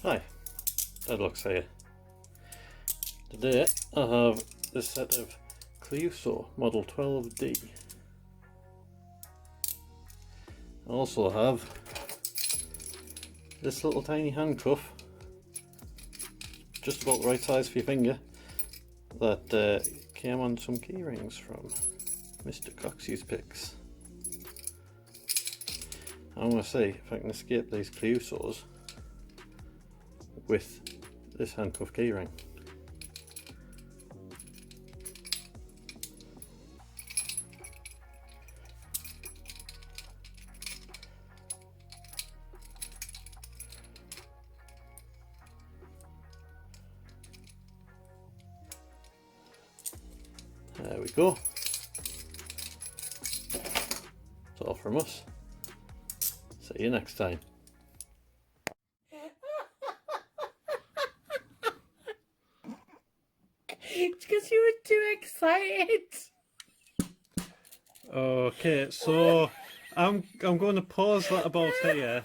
Hi, Deadlocks here. Today I have this set of Clejuso model 12D. I also have this little tiny handcuff, just about the right size for your finger, that came on some key rings from Mr. Coxey's Picks. I'm going to see if I can escape these Clejusos with this handcuff keyring. There we go. That's all from us. See you next time. It's because you were too excited. Okay, so I'm going to pause that about here.